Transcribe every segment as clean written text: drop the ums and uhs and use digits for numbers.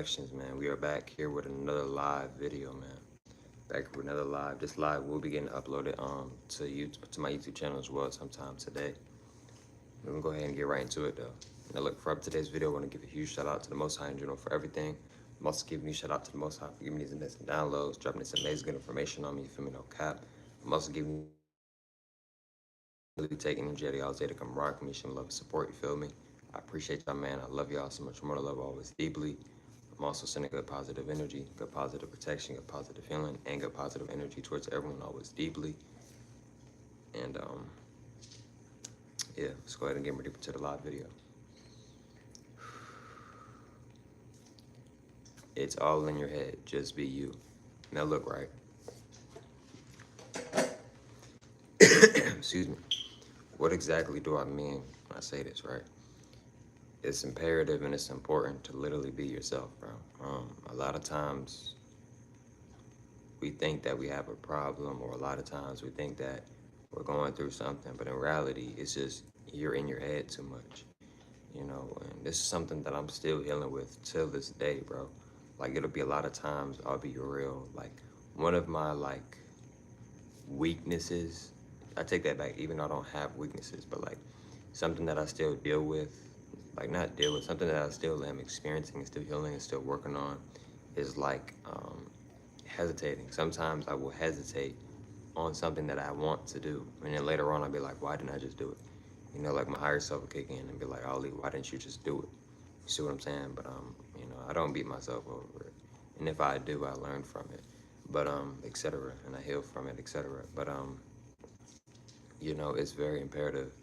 Reflections, man. We are back here with another live video, man. Back with another live. This live will be getting uploaded to YouTube, to my YouTube channel as well sometime today. We're gonna go ahead and get right into it though. Now look, for up today's video, I want to give a huge shout out to the Most High in general for everything. I'm also giving you a shout out to the Most High for giving me these amazing downloads, dropping this amazing good information on me, you feel me, no cap. I'm also giving you really taking energy out of y'all's day to come rock me, show me love and support, you feel me? I appreciate y'all, man. I love y'all so much more. I love always deeply. I'm also sending good positive energy, good positive protection, good positive feeling, and good positive energy towards everyone always deeply. And yeah, let's go ahead and get ready to the live video. It's all in your head. Just be you. Now look, right? Excuse me. What exactly do I mean when I say this, right? It's imperative and it's important to literally be yourself, bro. A lot of times we think that we have a problem, or a lot of times we think that we're going through something, but in reality, it's just you're in your head too much, you know. And this is something that I'm still healing with till this day, bro. Like, it'll be a lot of times, I'll be real, like, one of my like weaknesses, I take that back, even though I don't have weaknesses, but like something that I still deal with, like not deal with, something that I still am experiencing and still healing and still working on, is like hesitating. Sometimes I will hesitate on something that I want to do, and then later on I'll be like, why didn't I just do it? You know, like my higher self will kick in and be like, Ollie, why didn't you just do it? You see what I'm saying? But you know, I don't beat myself over it, and if I do, I learn from it, but etc. And I heal from it, etc. But you know, it's very imperative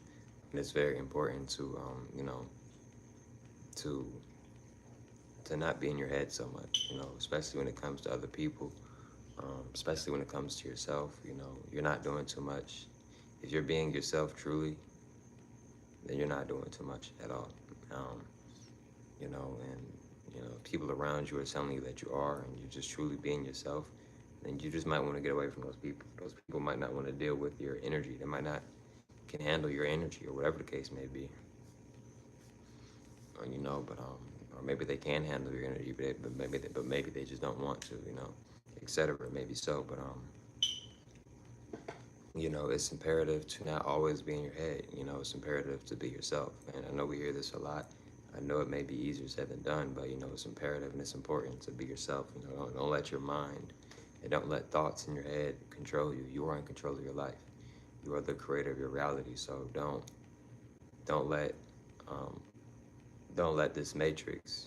and it's very important to you know, to not be in your head so much, you know, especially when it comes to other people, especially when it comes to yourself. You know, you're not doing too much. If you're being yourself truly, then you're not doing too much at all. Um, you know, and you know, people around you are telling you that you are, and you're just truly being yourself, then you just might want to get away from those people. Those people might not want to deal with your energy. They might not can handle your energy, or whatever the case may be. Or, you know, but or maybe they can handle your energy, but maybe they just don't want to, you know, etc. Maybe so, but you know, it's imperative to not always be in your head. You know, it's imperative to be yourself. And I know we hear this a lot. I know it may be easier said than done, but you know, it's imperative and it's important to be yourself. You know, don't let your mind and don't let thoughts in your head control you. You are in control of your life. You are the creator of your reality. So don't let um, don't let this matrix,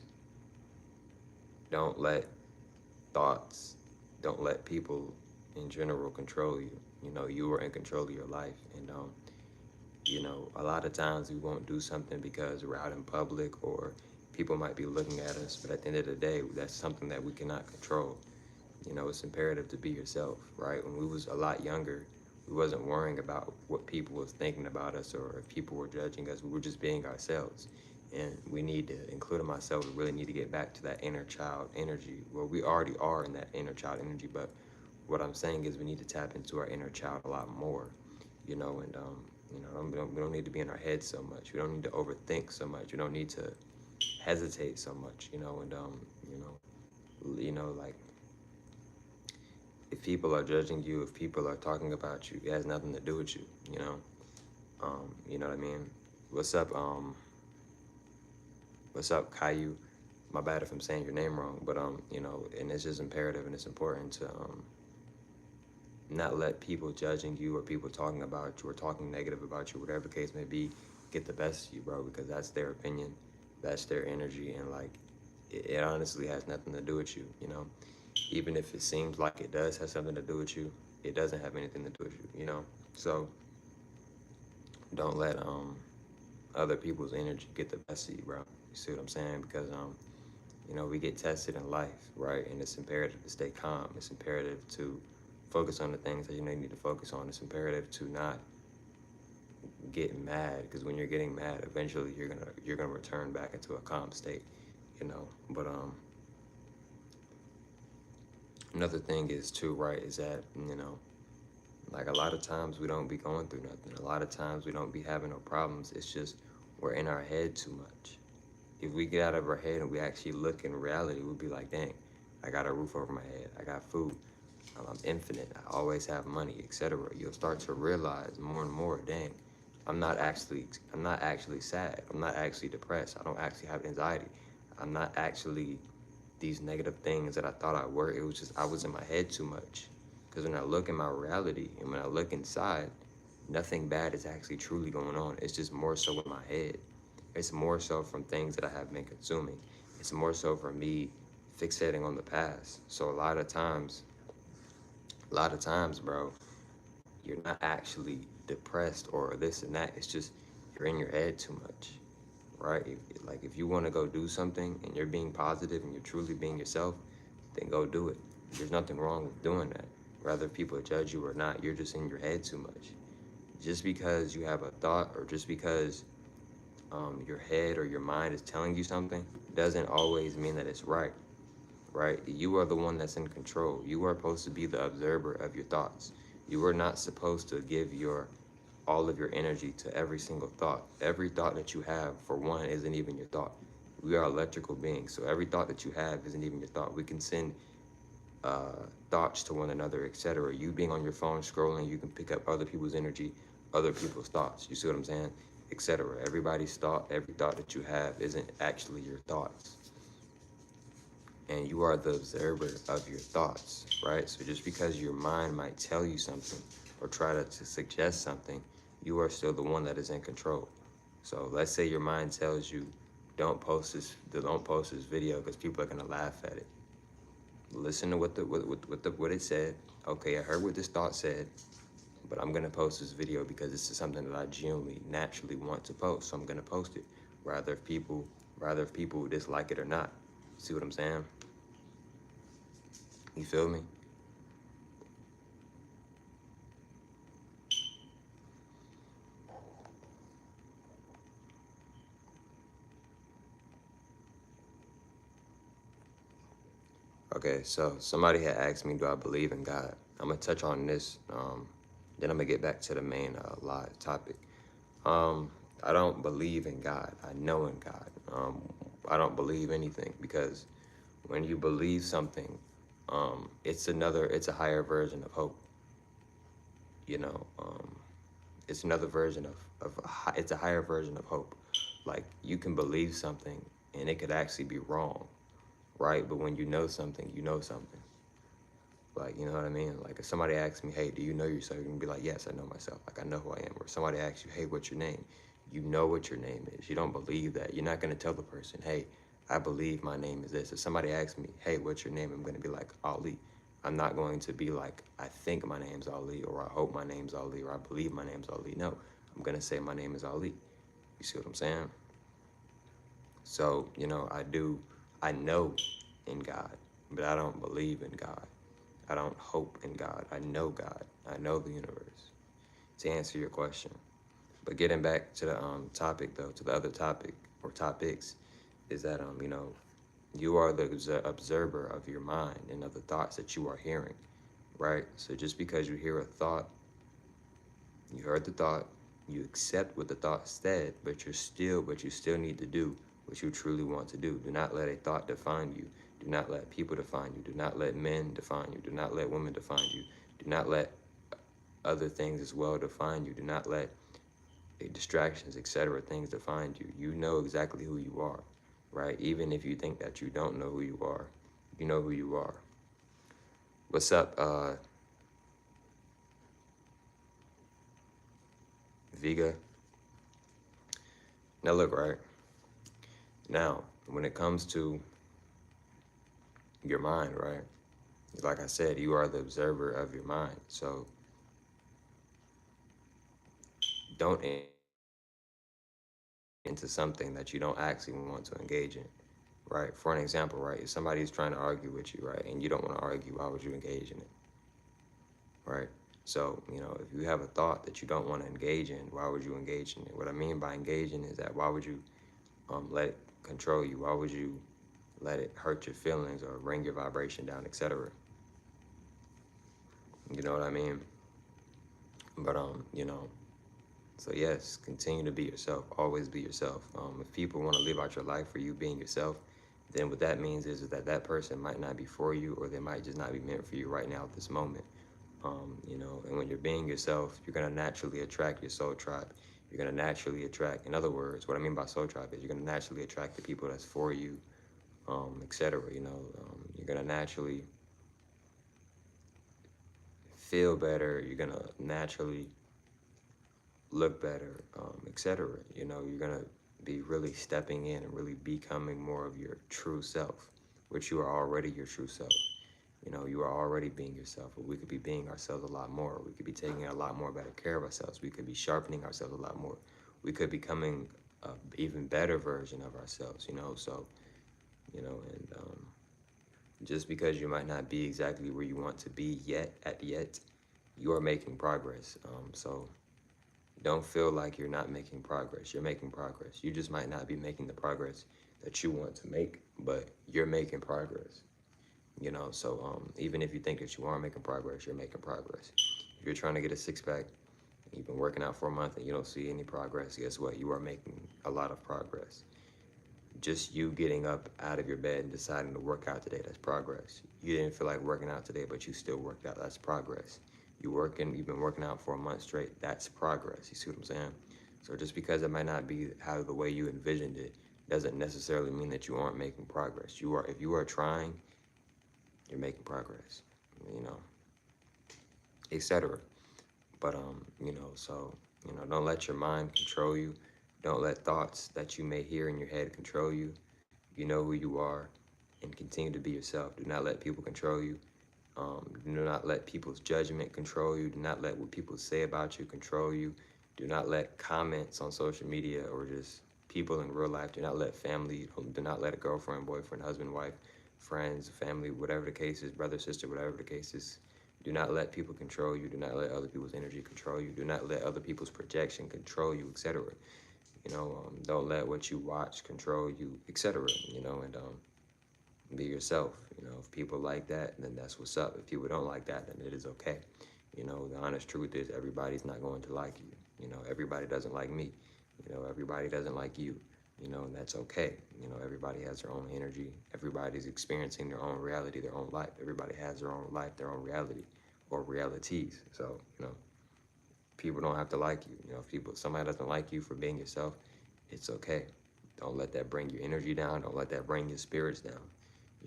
don't let thoughts, don't let people in general control you. You know, you are in control of your life. And you know, a lot of times we won't do something because we're out in public or people might be looking at us, but at the end of the day, that's something that we cannot control. You know, it's imperative to be yourself, right? When we was a lot younger, we wasn't worrying about what people was thinking about us or if people were judging us. We were just being ourselves. And we need to, including myself, we really need to get back to that inner child energy. Well, we already are in that inner child energy, but what I'm saying is we need to tap into our inner child a lot more, you know, and you know, we don't need to be in our heads so much. We don't need to overthink so much. We don't need to hesitate so much, you know, and you know, like if people are judging you, if people are talking about you, it has nothing to do with you, you know. You know what I mean? What's up, Caillou? My bad if I'm saying your name wrong, but you know, and it's just imperative and it's important to not let people judging you or people talking about you or talking negative about you, whatever the case may be, get the best of you, bro, because that's their opinion, that's their energy, and like it honestly has nothing to do with you, you know. Even if it seems like it does have something to do with you, it doesn't have anything to do with you, you know. So don't let other people's energy get the best of you, bro. You see what I'm saying? Because you know, we get tested in life, right? And it's imperative to stay calm. It's imperative to focus on the things that you know you need to focus on. It's imperative to not get mad, because when you're getting mad, eventually you're gonna return back into a calm state, you know. But another thing is too, right, is that, you know, like a lot of times we don't be going through nothing. A lot of times we don't be having no problems. It's just we're in our head too much. if we get out of our head and we actually look in reality, we'll be like, dang, I got a roof over my head, I got food, I'm infinite, I always have money, etc. You'll start to realize more and more, dang, I'm not actually sad. I'm not actually depressed. I don't actually have anxiety. I'm not actually these negative things that I thought I were. It was just I was in my head too much. Because when I look in my reality and when I look inside, nothing bad is actually truly going on. It's just more so in my head. It's more so from things that I have been consuming. It's more so from me fixating on the past. So a lot of times, bro, you're not actually depressed or this and that. It's just you're in your head too much, right? Like if you want to go do something and you're being positive and you're truly being yourself, then go do it. There's nothing wrong with doing that. Whether people judge you or not, you're just in your head too much. Just because you have a thought or just because your head or your mind is telling you something doesn't always mean that it's right, right? You are the one that's in control. You are supposed to be the observer of your thoughts. You are not supposed to give your all of your energy to every single thought. Every thought that you have, for one, isn't even your thought. We are electrical beings, so every thought that you have isn't even your thought. We can send thoughts to one another, etc. You being on your phone scrolling, you can pick up other people's energy, other people's thoughts. You see what I'm saying? Etc. Everybody's thought, every thought that you have isn't actually your thoughts. And you are the observer of your thoughts, right? So just because your mind might tell you something or try to suggest something, you are still the one that is in control. So let's say your mind tells you, don't post this video because people are gonna laugh at it. Listen to what it said. Okay, I heard what this thought said, but I'm gonna post this video because this is something that I genuinely, naturally want to post. So I'm gonna post it, rather if people dislike it or not. See what I'm saying? You feel me? Okay, so somebody had asked me, do I believe in God? I'm gonna touch on this, then I'm gonna get back to the main live topic. I don't believe in God. I know in God. I don't believe anything because when you believe something, it's a higher version of hope. You know, it's another version it's a higher version of hope. Like you can believe something and it could actually be wrong, right? But when you know something, you know something. Like, you know what I mean? Like if somebody asks me, hey, do you know yourself? You can be like, yes, I know myself. Like I know who I am. Or somebody asks you, hey, what's your name? You know what your name is. You don't believe that. You're not gonna tell the person, hey, I believe my name is this. If somebody asks me, hey, what's your name? I'm gonna be like, Ali. I'm not going to be like, I think my name's Ali, or I hope my name's Ali, or I believe my name's Ali. No, I'm gonna say my name is Ali. You see what I'm saying? So, you know, I know in God, but I don't believe in God. I don't hope in God. I know God. I know the universe. To answer your question. But getting back to the topic though, to the other topic or topics, is that you know, you are the observer of your mind and of the thoughts that you are hearing, right? So just because you hear a thought, you heard the thought, you accept what the thought said, but you still need to do what you truly want to do. Do not let a thought define you. Do not let people define you. Do not let men define you. Do not let women define you. Do not let other things as well define you. Do not let distractions, etc., things define you. You know exactly who you are, right? Even if you think that you don't know who you are, you know who you are. What's up, Viga? Now look, right? Now, when it comes to your mind, right? Like I said, you are the observer of your mind. So don't into something that you don't actually want to engage in, right? For an example, right? If somebody's trying to argue with you, right, and you don't want to argue, why would you engage in it, right? So, you know, if you have a thought that you don't want to engage in, why would you engage in it? What I mean by engaging is that why would you let it control you? Why would you let it hurt your feelings or bring your vibration down, etc.? You know what I mean? But you know, So yes, continue to be yourself. Always be yourself. If people want to live out your life for you being yourself, then what that means is that that person might not be for you, or they might just not be meant for you right now at this moment. And when you're being yourself, you're gonna naturally attract your soul tribe. You're gonna naturally attract. In other words, what I mean by soul tribe is you're gonna naturally attract the people that's for you, etc. You're gonna naturally feel better. You're gonna naturally look better, etc. You're gonna be really stepping in and really becoming more of your true self, which you are already your true self. You are already being yourself, but we could be being ourselves a lot more. We could be taking a lot more better care of ourselves. We could be sharpening ourselves a lot more. We could be becoming an even better version of ourselves, So, and just because you might not be exactly where you want to be yet, you are making progress. So don't feel like you're not making progress. You're making progress. You just might not be making the progress that you want to make, but you're making progress. So even if you think that you aren't making progress, you're making progress. If you're trying to get a six-pack, and you've been working out for a month and you don't see any progress, guess what? You are making a lot of progress. Just you getting up out of your bed and deciding to work out today, that's progress. You didn't feel like working out today, but you still worked out, that's progress. You've been working out for a month straight, that's progress. You see what I'm saying? So just because it might not be how the way you envisioned it doesn't necessarily mean that you aren't making progress. If you are trying, you're making progress, you know, etc. But don't let your mind control you. Don't let thoughts that you may hear in your head control you. You know who you are, and continue to be yourself. Do not let people control you. Do not let people's judgment control you. Do not let what people say about you control you. Do not let comments on social media or just people in real life. Do not let family. Do not let a girlfriend, boyfriend, husband, wife, friends, family, whatever the case is, brother, sister, whatever the case is. Do not let people control you. Do not let other people's energy control you. Do not let other people's projection control you, etc. Don't let what you watch control you, etc. And be yourself. If people like that, then that's what's up. If people don't like that, then it is okay. The honest truth is everybody's not going to like you. Everybody doesn't like me. Everybody doesn't like you. And that's okay. Everybody has their own energy. Everybody's experiencing their own reality, their own life. Everybody has their own life, their own reality, or realities. So, people don't have to like you. If somebody doesn't like you for being yourself, it's okay. Don't let that bring your energy down. Don't let that bring your spirits down.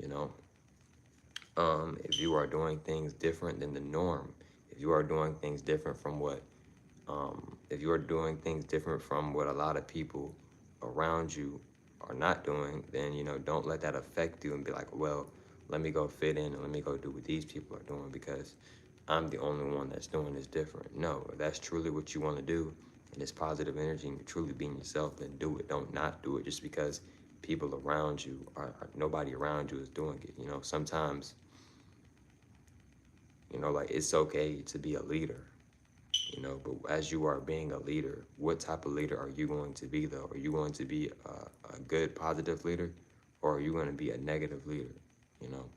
You know, if you are doing things different than the norm, if you are doing things different from if you are doing things different from what a lot of people around you are not doing, then don't let that affect you and be like, well, let me go fit in and let me go do what these people are doing because I'm the only one that's doing this different. No, if that's truly what you want to do and it's positive energy and you're truly being yourself, then do it. Don't not do it just because people around you nobody around you is doing it. Sometimes, like it's okay to be a leader, but as you are being a leader, what type of leader are you going to be though? Are you going to be a good positive leader or are you going to be a negative leader? You know,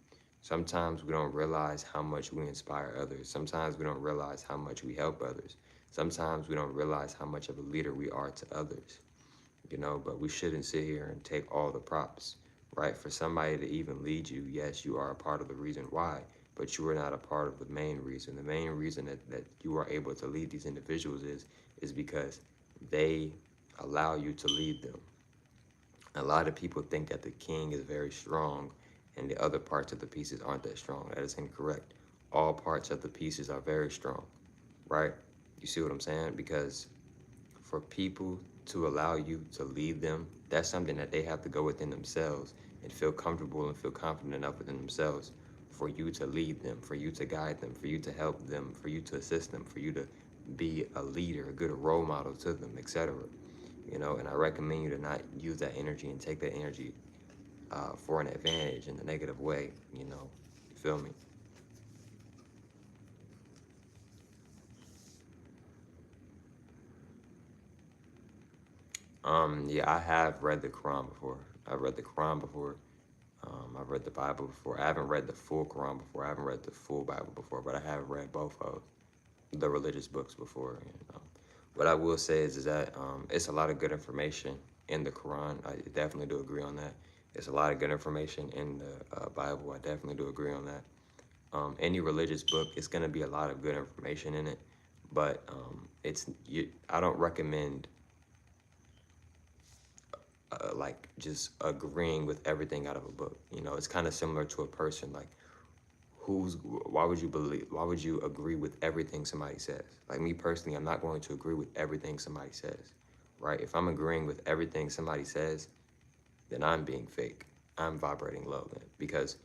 sometimes we don't realize how much we inspire others. Sometimes we don't realize how much we help others. Sometimes we don't realize how much of a leader we are to others, but we shouldn't sit here and take all the props, right? For somebody to even lead you, yes, you are a part of the reason why, but you are not a part of the main reason. The main reason that you are able to lead these individuals is because they allow you to lead them. A lot of people think that the king is very strong and the other parts of the pieces aren't that strong. That is incorrect. All parts of the pieces are very strong, right? You see what I'm saying? Because for people to allow you to lead them, that's something that they have to go within themselves and feel comfortable and feel confident enough within themselves for you to lead them, for you to guide them, for you to help them, for you to assist them, for you to be a leader, a good role model to them, etc. And I recommend you to not use that energy and take that energy for an advantage in a negative way, you feel me? Yeah, I have read the Quran before. I've read the Quran before. I've read the Bible before. I haven't read the full Quran before. I haven't read the full Bible before, but I have read both of the religious books before. What I will say is that it's a lot of good information in the Quran. I definitely do agree on that. It's a lot of good information in the Bible. I definitely do agree on that. Any religious book, it's going to be a lot of good information in it, but I don't recommend like just agreeing with everything out of a book. You know, it's kind of similar to a person. Like, why would you agree with everything somebody says? Like me personally, I'm not going to agree with everything somebody says, right? If I'm agreeing with everything somebody says, then I'm being fake. I'm vibrating low then, because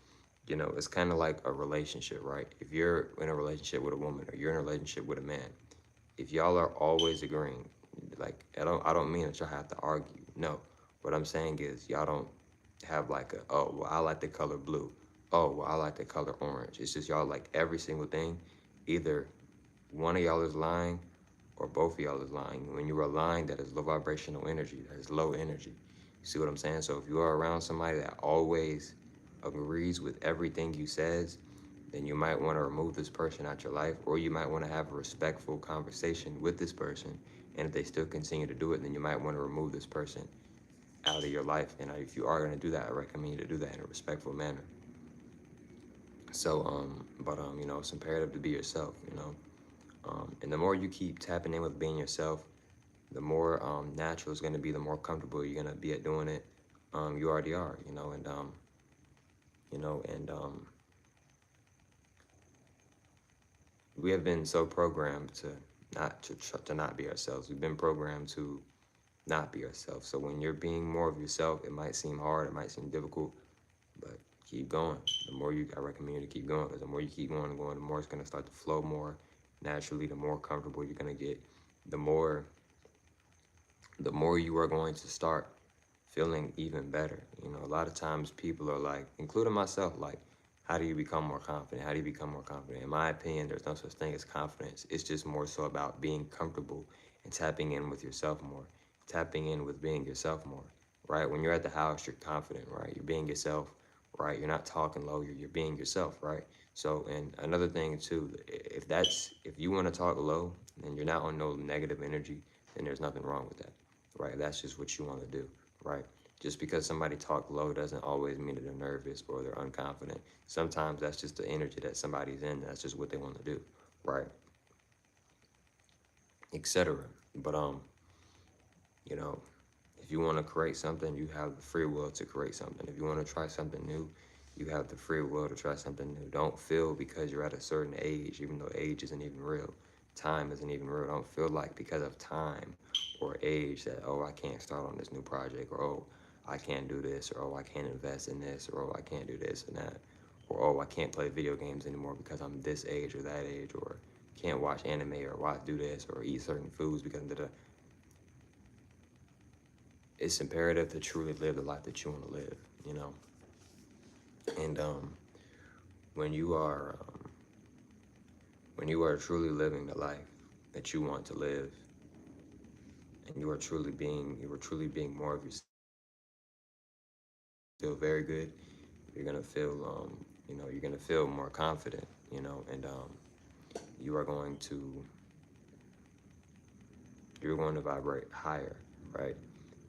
it's kind of like a relationship, right? If you're in a relationship with a woman or you're in a relationship with a man, if y'all are always agreeing, like I don't mean that y'all have to argue. No, what I'm saying is y'all don't have like oh well I like the color blue, oh well I like the color orange. It's just y'all like every single thing. Either one of y'all is lying or both of y'all is lying. When you are lying, that is low vibrational energy. That is low energy. You see what I'm saying? So if you are around somebody that always agrees with everything you says, then you might want to remove this person out your life, or you might want to have a respectful conversation with this person. And if they still continue to do it, then you might want to remove this person out of your life. And if you are going to do that, I recommend you to do that in a respectful manner. So, it's imperative to be yourself, and the more you keep tapping in with being yourself, the more natural it's going to be, the more comfortable you're going to be at doing it. You already are, and we have been so programmed to not be ourselves. We've been programmed to not be ourselves. So when you're being more of yourself, it might seem hard, it might seem difficult, but keep going. I recommend you to keep going, because the more you keep going and going, the more it's going to start to flow more naturally. The more comfortable you're going to get. The more you are going to start feeling even better. A lot of times people are like, including myself, like, how do you become more confident? How do you become more confident? In my opinion, there's no such thing as confidence. It's just more so about being comfortable and tapping in with yourself more, tapping in with being yourself more, right? When you're at the house, you're confident, right? You're being yourself, right? You're not talking low, you're being yourself, right? So, and another thing too, if you want to talk low and you're not on no negative energy, then there's nothing wrong with that, right? That's just what you want to do, right? Just because somebody talk low doesn't always mean that they're nervous or they're unconfident. Sometimes that's just the energy that somebody's in. That's just what they want to do, right? Etc. But you know, if you want to create something, you have the free will to create something. If you want to try something new, you have the free will to try something new. Don't feel because you're at a certain age, even though age isn't even real, time isn't even real. Don't feel like because of time or age that, oh, I can't start on this new project, or oh, I can't do this, or oh, I can't invest in this, or oh, I can't do this and that, or oh, I can't play video games anymore because I'm this age or that age, or can't watch anime or do this or eat certain foods because of the. It's imperative to truly live the life that you want to live, and when you are truly living the life that you want to live, and you are truly being more of yourself, feel very good. You're gonna feel you're gonna feel more confident, and you are going to you're going to vibrate higher, right?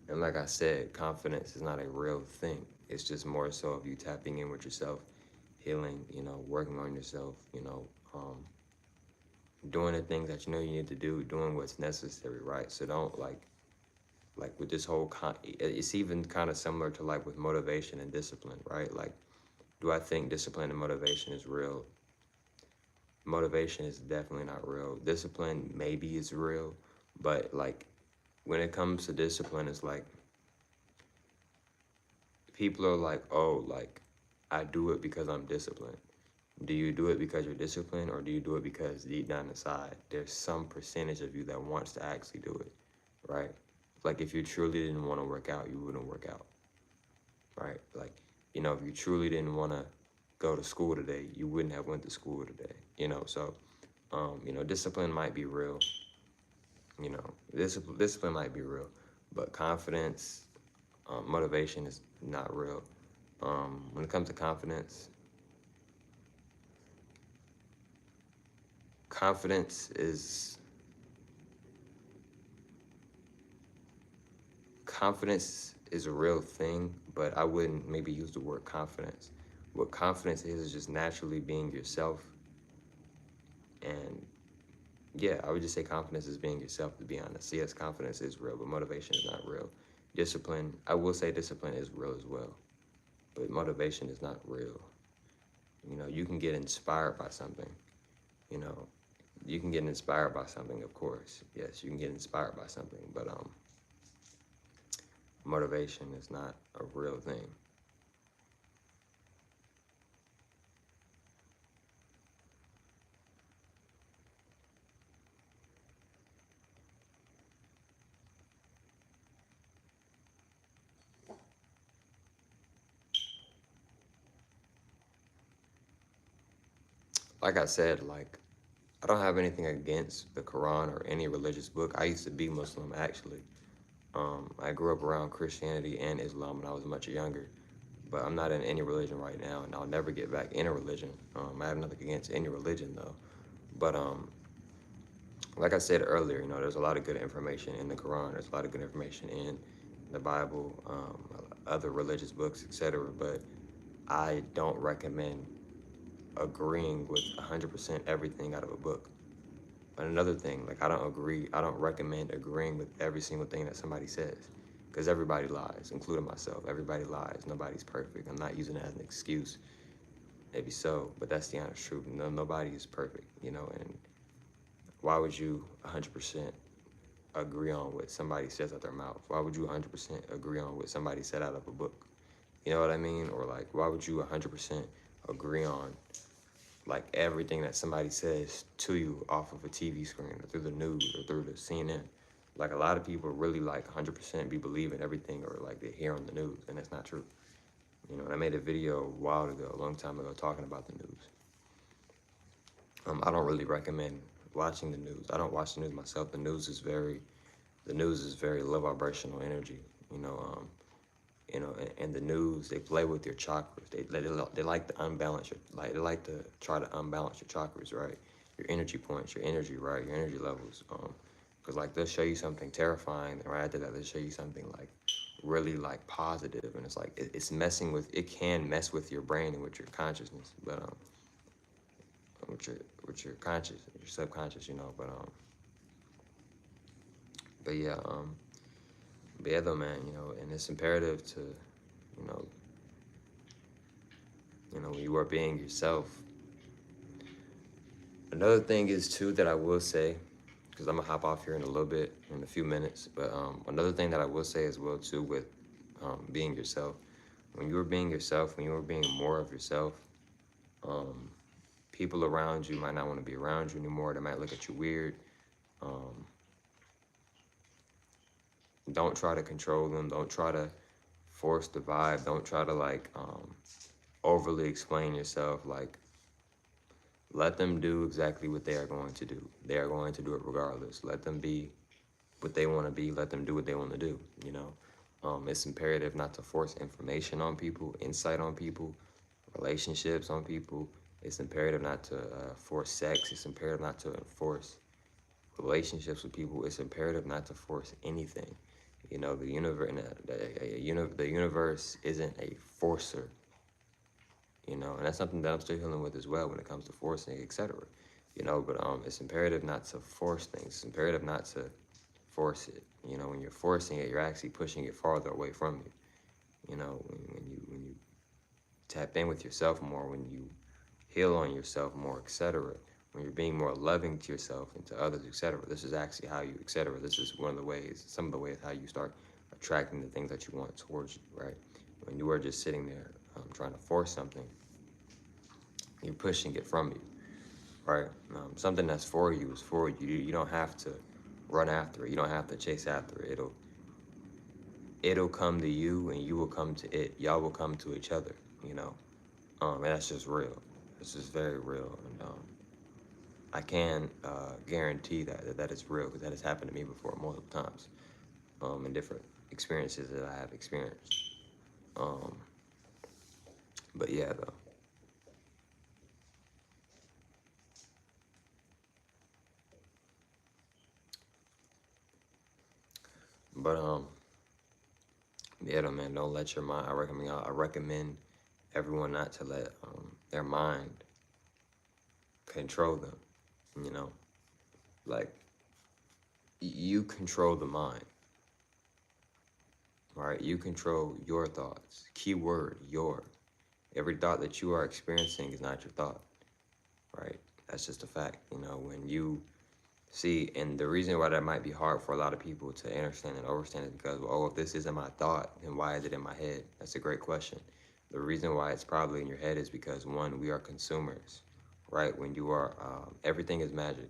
And like I said, confidence is not a real thing. It's just more so of you tapping in with yourself, healing, working on yourself, doing the things that you need to do, doing what's necessary, right? So don't like with this whole it's even kind of similar to like with motivation and discipline, right? Like, do I think discipline and motivation is real? Motivation is definitely not real. Discipline maybe is real, but like when it comes to discipline, it's like people are like, oh, like I do it because I'm disciplined. Do you do it because you're disciplined, or do you do it because deep down inside there's some percentage of you that wants to actually do it, right? Like if you truly didn't want to work out, you wouldn't work out, right? Like, if you truly didn't want to go to school today, you wouldn't have went to school today, So, discipline might be real, discipline might be real, but confidence, motivation is not real. When it comes to confidence, confidence is confidence is a real thing, but I wouldn't maybe use the word confidence. What confidence is just naturally being yourself. And yeah, I would just say confidence is being yourself, to be honest. So yes, confidence is real, but motivation is not real. Discipline, I will say discipline is real as well, but motivation is not real. You know, you can get inspired by something. You know, you can get inspired by something, of course. Yes, you can get inspired by something, but motivation is not a real thing. Like I said, like I don't have anything against the Quran or any religious book. I used to be Muslim actually. I grew up around Christianity and Islam when I was much younger, but I'm not in any religion right now, and I'll never get back in a religion. I have nothing against any religion though, but like I said earlier, you know, there's a lot of good information in the Quran. There's a lot of good information in the Bible, other religious books, etc. But I don't recommend agreeing with 100% everything out of a book. But another thing, like I don't recommend agreeing with every single thing that somebody says, because everybody lies, including myself. Everybody lies. Nobody's perfect. I'm not using it as an excuse. Maybe so, but that's the honest truth. No, nobody is perfect, you know. And why would you 100% agree on what somebody says out their mouth? Why would you 100% agree on what somebody said out of a book? You know what I mean? Or like, why would you 100% agree on like everything that somebody says to you off of a TV screen or through the news or through the CNN? Like a lot of people really like 100% be believing everything or like they hear on the news, and that's not true. You know, I made a video a while ago, a long time ago, talking about the news. I don't really recommend watching the news. I don't watch the news myself. The news is very low vibrational energy. You know, and the news, they play with your chakras. They like to unbalance your, like they like to try to unbalance your chakras, right? Your energy points, your energy, right? Your energy levels. Because like they'll show you something terrifying, and right after that they'll show you something like really like positive, and it's like it's messing with. It can mess with your brain and with your consciousness, but with your conscious, your subconscious, you know. But yeah, but yeah, though, man, you know, and it's imperative to, you know, when you are being yourself. Another thing is too that I will say, because I'm gonna hop off here in a little bit, in a few minutes. But another thing that I will say as well too with being yourself, when you are being yourself, when you are being more of yourself, um, people around you might not want to be around you anymore. They might look at you weird. Um, don't try to control them. Don't try to force the vibe. Don't try to like overly explain yourself. Like let them do exactly what they are going to do. They are going to do it regardless. Let them be what they want to be. Let them do what they want to do. You know, it's imperative not to force information on people, insight on people, relationships on people. It's imperative not to force sex. It's imperative not to enforce relationships with people. It's imperative not to force anything. You know, the universe, the universe isn't a forcer. You know, and that's something that I'm still dealing with as well when it comes to forcing, etc. You know, but it's imperative not to force things. It's imperative not to force it. You know, when you're forcing it, you're actually pushing it farther away from you. You know, when you tap in with yourself more, when you heal on yourself more, etc. When you're being more loving to yourself and to others, etc. This is actually how you, etc. This is one of the ways, some of the ways how you start attracting the things that you want towards you, right? When you are just sitting there trying to force something, you're pushing it from you, right? Something that's for you is for you. You don't have to run after it. You don't have to chase after it. It'll come to you, and you will come to it. Y'all will come to each other, you know. And that's just real. This is very real, and I can guarantee that it's real because that has happened to me before multiple times, in different experiences that I have experienced. Um, but yeah, though. But Yeah, though, man, don't let your mind. I recommend everyone not to let their mind control them. You know, like you control the mind, right? You control your thoughts. Keyword your. Every thought that you are experiencing is not your thought, right? That's just a fact. You know, when you see, and the reason why that might be hard for a lot of people to understand and understand is because, well, oh, if this isn't my thought, then why is it in my head? That's a great question. The reason why it's probably in your head is because, one, we are consumers, right? When you are, everything is magic.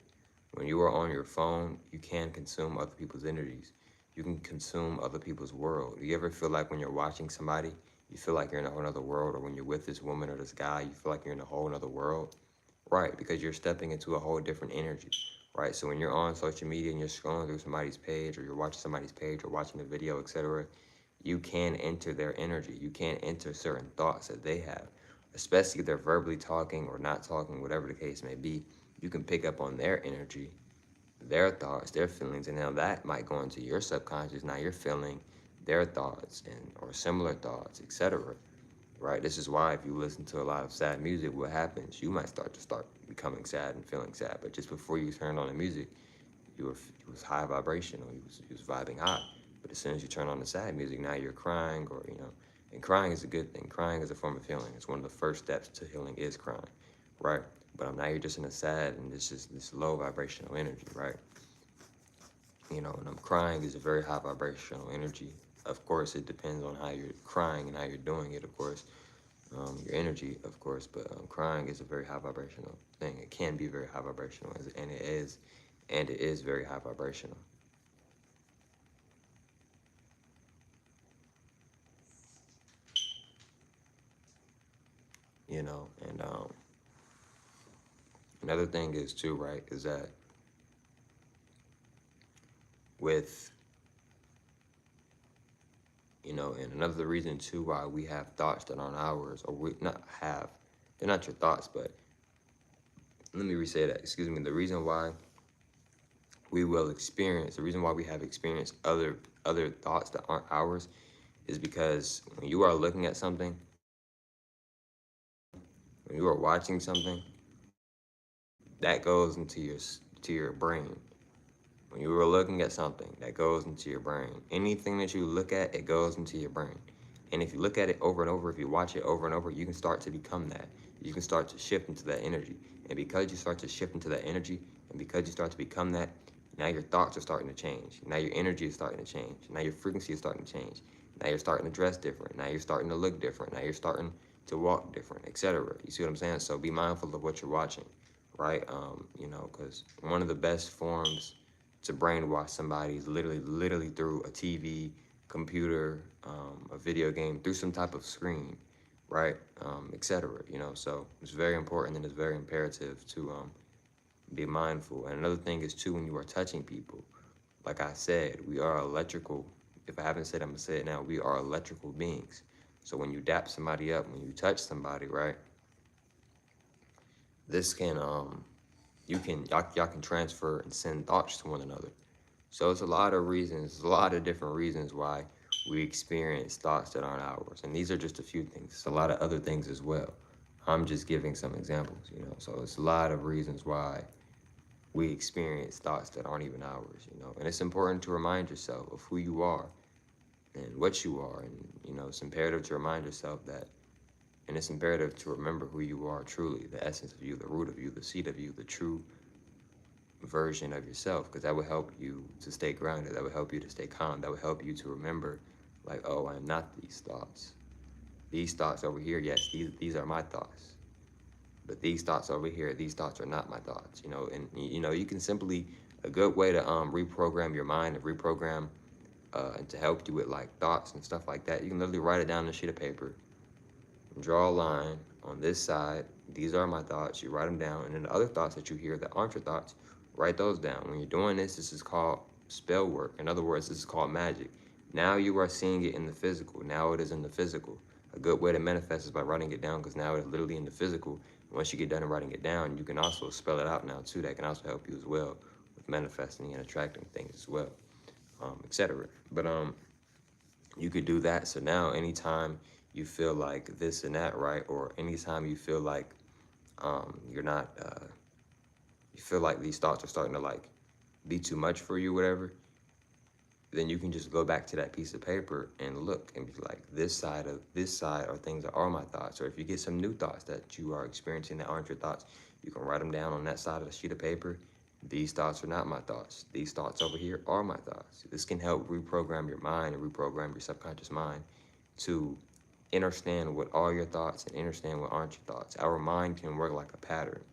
When you are on your phone, you can consume other people's energies. You can consume other people's world. Do you ever feel like when you're watching somebody, you feel like you're in a whole other world, or when you're with this woman or this guy, you feel like you're in a whole other world? Right, because you're stepping into a whole different energy, right? So when you're on social media and you're scrolling through somebody's page, or you're watching somebody's page, or watching a video, etc., you can enter their energy. You can enter certain thoughts that they have, especially if they're verbally talking or not talking, whatever the case may be. You can pick up on their energy, their thoughts, their feelings, and now that might go into your subconscious. Now you're feeling their thoughts and or similar thoughts, etc. Right? This is why if you listen to a lot of sad music, what happens? You might start becoming sad and feeling sad, but just before you turned on the music, it was high vibrational. You was vibing high. But as soon as you turn on the sad music, now you're crying, or and crying is a good thing. Crying is a form of healing. It's one of the first steps to healing is crying, right? But now you're just in a sad and it's just this low vibrational energy, right? And crying is a very high vibrational energy. Of course, it depends on how you're crying and how you're doing it, of course, your energy, of course, but crying is a very high vibrational thing. It can be very high vibrational, and it is very high vibrational. And another thing is too, right, is that with and another reason too why we have thoughts that aren't ours, or we not have, they're not your thoughts, but let me re-say that. Excuse me. The reason why we have experienced other thoughts that aren't ours is because when you are looking at something, when you are watching something, that goes to your brain. When you are looking at something, that goes into your brain. Anything that you look at, it goes into your brain. And if you look at it over and over, if you watch it over and over, you can start to become that. You can start to shift into that energy. And because you start to shift into that energy, and because you start to become that, now your thoughts are starting to change. Now your energy is starting to change. Now your frequency is starting to change. Now you're starting to dress different. Now you're starting to look different. Now you're starting to walk different, etc. You see what I'm saying? So be mindful of what you're watching, right? Because one of the best forms to brainwash somebody is literally through a TV, computer, a video game, through some type of screen, right? Etc. So it's very important and it's very imperative to be mindful. And another thing is too, when you are touching people, like I said, we are electrical. If I haven't said it, I'm gonna say it now. We are electrical beings. So when you dap somebody up, when you touch somebody, right? This can y'all can transfer and send thoughts to one another. So it's a lot of reasons, a lot of different reasons why we experience thoughts that aren't ours. And these are just a few things. It's a lot of other things as well. I'm just giving some examples. So it's a lot of reasons why we experience thoughts that aren't even ours. And it's important to remind yourself of who you are and what you are. And it's imperative to remind yourself that, and it's imperative to remember who you are truly, the essence of you, the root of you, the seed of you, the true version of yourself, because that will help you to stay grounded. That will help you to stay calm. That will help you to remember, like, oh, I am not these thoughts. These thoughts over here, yes, these are my thoughts. But these thoughts over here, these thoughts are not my thoughts. And you can simply, a good way to reprogram your mind and reprogram and to help you with like thoughts and stuff like that, you can literally write it down on a sheet of paper, draw a line on this side. These are my thoughts. You write them down, and then the other thoughts that you hear that aren't your thoughts, write those down. When you're doing this is called spell work. In other words, this is called magic. Now you are seeing it in the physical. Now it is in the physical. A good way to manifest is by writing it down, because now it's literally in the physical. Once you get done writing it down, you can also spell it out now too. That can also help you as well with manifesting and attracting things as well, etc. But You could do that. So now anytime you feel like this and that, right? Or anytime you feel like you're not, you feel like these thoughts are starting to like be too much for you, whatever, then you can just go back to that piece of paper and look and be like, this side are things that are my thoughts. Or if you get some new thoughts that you are experiencing that aren't your thoughts, you can write them down on that side of the sheet of paper. These thoughts are not my thoughts. These thoughts over here are my thoughts. This can help reprogram your mind and reprogram your subconscious mind to understand what are your thoughts and understand what aren't your thoughts. Our mind can work like a pattern,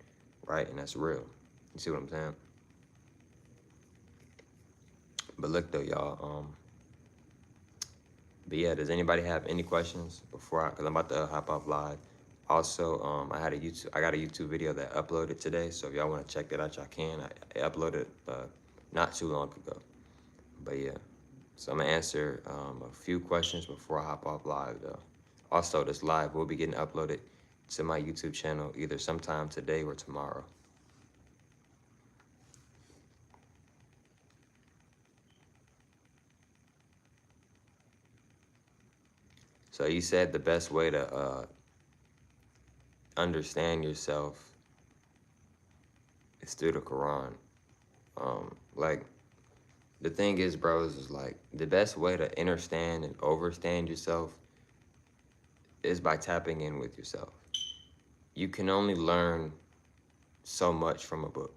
right? And that's real. You see what I'm saying? But look though, y'all. But yeah, does anybody have any questions before I? Cause I'm about to hop off live. Also, I got a YouTube video that I uploaded today. So if y'all want to check that out, y'all can. I uploaded not too long ago. But yeah, so I'm gonna answer a few questions before I hop off live though. Also, this live will be getting uploaded to my YouTube channel either sometime today or tomorrow. So you said the best way to understand yourself is through the Quran. Like the thing is, bros, is like the best way to understand and overstand yourself is by tapping in with yourself. You can only learn so much from a book,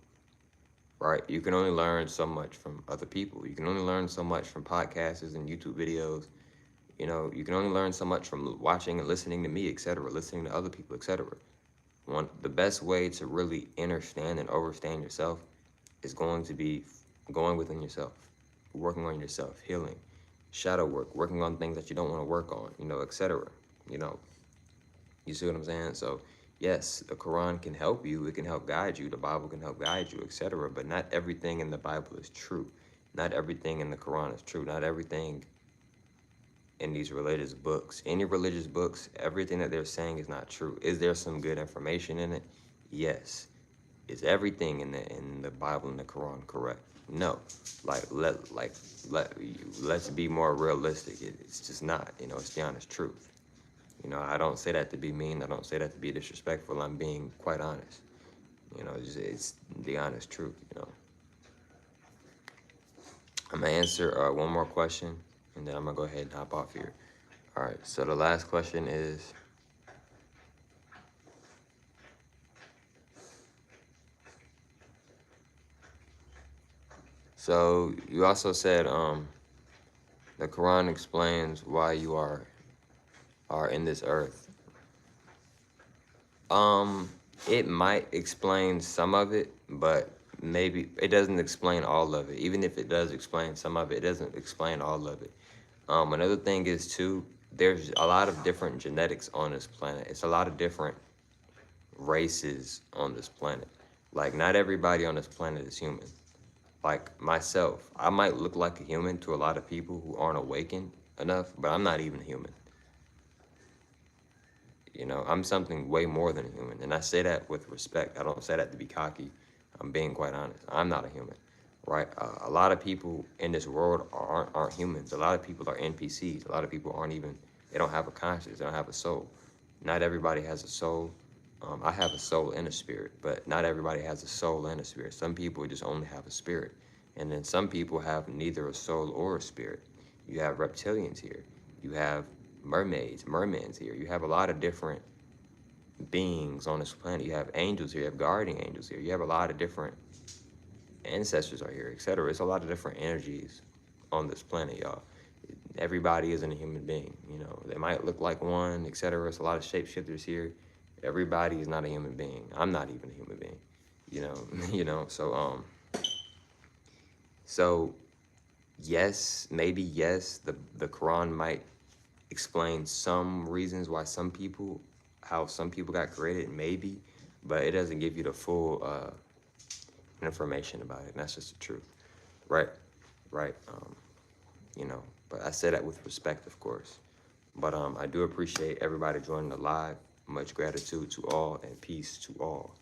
right? You can only learn so much from other people. You can only learn so much from podcasts and YouTube videos. You know, you can only learn so much from watching and listening to me, etc., listening to other people, etc. The best way to really understand and overstand yourself is going to be going within yourself, working on yourself, healing, shadow work, working on things that you don't want to work on, you know, etc. You know, you see what I'm saying? So yes, the Quran can help you, it can help guide you, the Bible can help guide you, etc. But not everything in the Bible is true. Not everything in the Quran is true. Not everything in these religious books. Any religious books, everything that they're saying is not true. Is there some good information in it? Yes. Is everything in the Bible and the Quran correct? No. Let's be more realistic. It's just not. You know, it's the honest truth. You know, I don't say that to be mean. I don't say that to be disrespectful. I'm being quite honest. You know, it's the honest truth. You know. I'm gonna answer one more question, and then I'm gonna go ahead and hop off here. All right. So the last question is. So you also said the Quran explains why you are in this earth. It might explain some of it, but maybe it doesn't explain all of it. Even if it does explain some of it, it doesn't explain all of it. Another thing is too, there's a lot of different genetics on this planet. It's a lot of different races on this planet. Like not everybody on this planet is human. Like myself, I might look like a human to a lot of people who aren't awakened enough, but I'm not even human. You know, I'm something way more than a human. And I say that with respect. I don't say that to be cocky. I'm being quite honest. I'm not a human, right? A lot of people in this world aren't humans. A lot of people are NPCs. A lot of people aren't even, they don't have a conscience. They don't have a soul. Not everybody has a soul. I have a soul and a spirit, but not everybody has a soul and a spirit. Some people just only have a spirit. And then some people have neither a soul or a spirit. You have reptilians here. You have mermaids here. You have a lot of different beings on this planet. You have angels here. You have guardian angels here. You have a lot of different ancestors are here, etc. It's a lot of different energies on this planet, y'all. Everybody isn't a human being. You know, they might look like one, etc. It's a lot of shapeshifters here. Everybody is not a human being. I'm not even a human being. You know, so yes, maybe yes, the Quran might explain some reasons why how some people got created, maybe, but it doesn't give you the full information about it. And that's just the truth, right? Right. You know, but I say that with respect, of course. But I do appreciate everybody joining the live. Much gratitude to all and peace to all.